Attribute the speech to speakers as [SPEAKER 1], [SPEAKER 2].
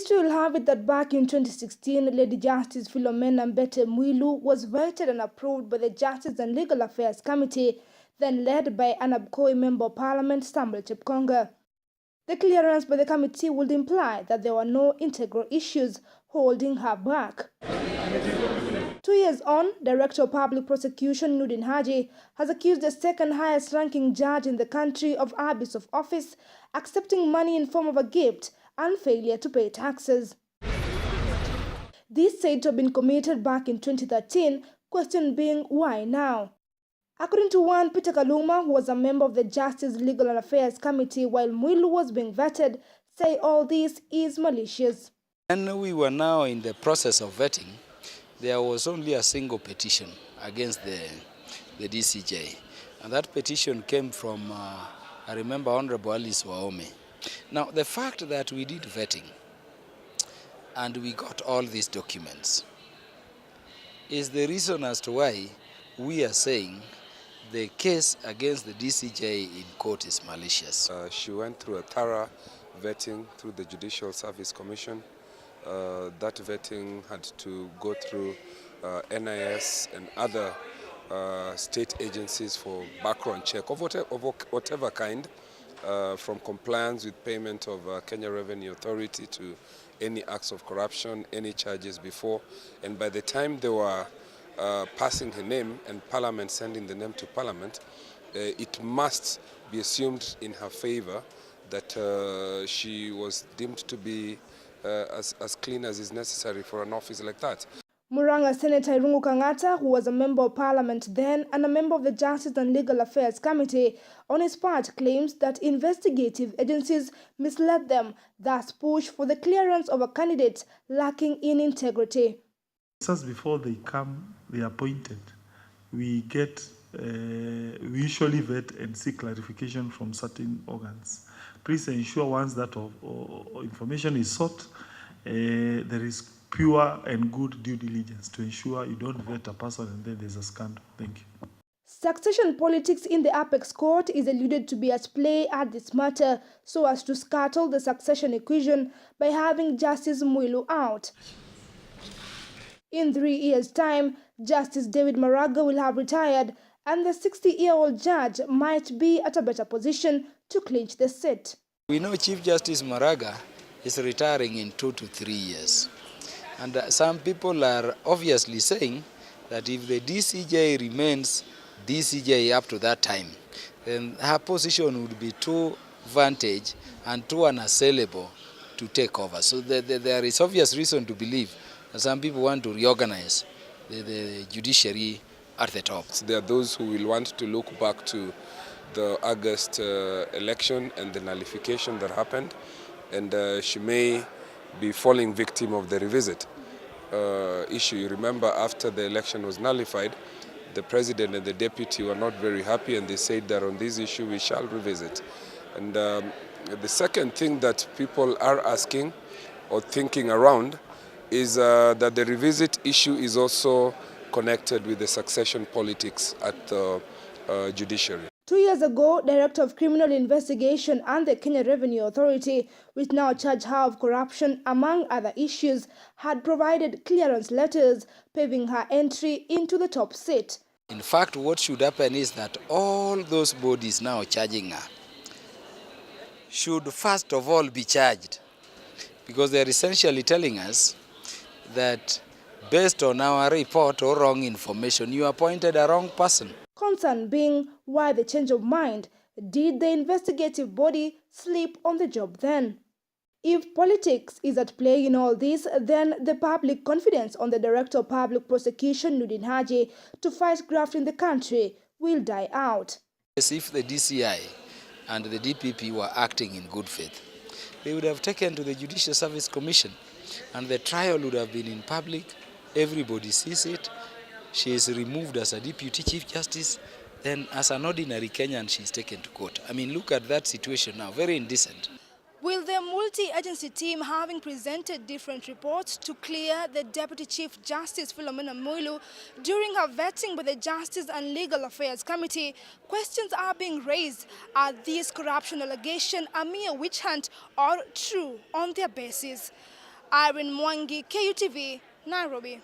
[SPEAKER 1] History will have it that back in 2016, Lady Justice Philomena Mwilu was vetted and approved by the Justice and Legal Affairs Committee, then led by an Abkoi Member of Parliament, Samuel Chepkonga. The clearance by the committee would imply that there were no integral issues holding her back. 2 years on, Director of Public Prosecution Nudin Haji has accused the second highest ranking judge in the country of abuse of office, accepting money in form of a gift and failure to pay taxes. This said to have been committed back in 2013, question being why now? According to one Peter Kaluma, who was a member of the Justice Legal and Affairs Committee while Mwilu was being vetted, say all this is malicious.
[SPEAKER 2] When we were now in the process of vetting, there was only a single petition against the DCJ. And that petition came from, I remember, Honorable Alice Waome. Now, the fact that we did vetting and we got all these documents is the reason as to why we are saying the case against the DCJ in court is malicious.
[SPEAKER 3] She went through a thorough vetting through the Judicial Service Commission. That vetting had to go through NIS and other state agencies for background check of whatever kind, from compliance with payment of Kenya Revenue Authority to any acts of corruption, any charges before. And by the time they were passing her name and Parliament sending the name to Parliament, it must be assumed in her favor that she was deemed to be as clean as is necessary for an office like that.
[SPEAKER 1] Muranga Senator Irungu Kangata, who was a member of Parliament then and a member of the Justice and Legal Affairs Committee, on his part claims that investigative agencies misled them, thus push for the clearance of a candidate lacking in integrity.
[SPEAKER 4] Just before they come, they are appointed. We usually vet and seek clarification from certain organs. Please ensure once that information is sought, there is pure and good due diligence to ensure you don't vet a person and then there's a scandal. Thank you.
[SPEAKER 1] Succession politics in the Apex Court is alluded to be at play at this matter so as to scuttle the succession equation by having Justice Mwilu out. In 3 years' time, Justice David Maraga will have retired and the 60-year-old judge might be at a better position to clinch the seat.
[SPEAKER 2] We know Chief Justice Maraga is retiring in 2 to 3 years. And some people are obviously saying that if the DCJ remains DCJ up to that time, then her position would be too vantage and too unassailable to take over. So there is obvious reason to believe that some people want to reorganize the judiciary at the top.
[SPEAKER 3] There are those who will want to look back to the August election and the nullification that happened, and she may be falling victim of the revisit issue. You remember, after the election was nullified, the president and the deputy were not very happy, and they said that on this issue we shall revisit. And the second thing that people are asking or thinking around is that the revisit issue is also connected with the succession politics at the judiciary.
[SPEAKER 1] 2 years ago, Director of Criminal Investigation and the Kenya Revenue Authority, which now charge her of corruption among other issues, had provided clearance letters paving her entry into the top seat.
[SPEAKER 2] In fact, what should happen is that all those bodies now charging her should first of all be charged, because they are essentially telling us that based on our report or wrong information, you appointed a wrong person.
[SPEAKER 1] Concern being why the change of mind. Did the investigative body sleep on the job then? If politics is at play in all this, then the public confidence on the Director of Public Prosecution, Nudin Haji, to fight graft in the country will die out.
[SPEAKER 2] If the DCI and the DPP were acting in good faith, they would have taken to the Judicial Service Commission and the trial would have been in public. Everybody sees it. She is removed as a Deputy Chief Justice. Then as an ordinary Kenyan, she is taken to court. I mean, look at that situation now, very indecent.
[SPEAKER 1] Will the multi-agency team, having presented different reports to clear the Deputy Chief Justice Philomena Mwilu during her vetting by the Justice and Legal Affairs Committee, questions are being raised. Are these corruption allegations a mere witch hunt or true on their basis? Irene Mwangi, KUTV, Nairobi.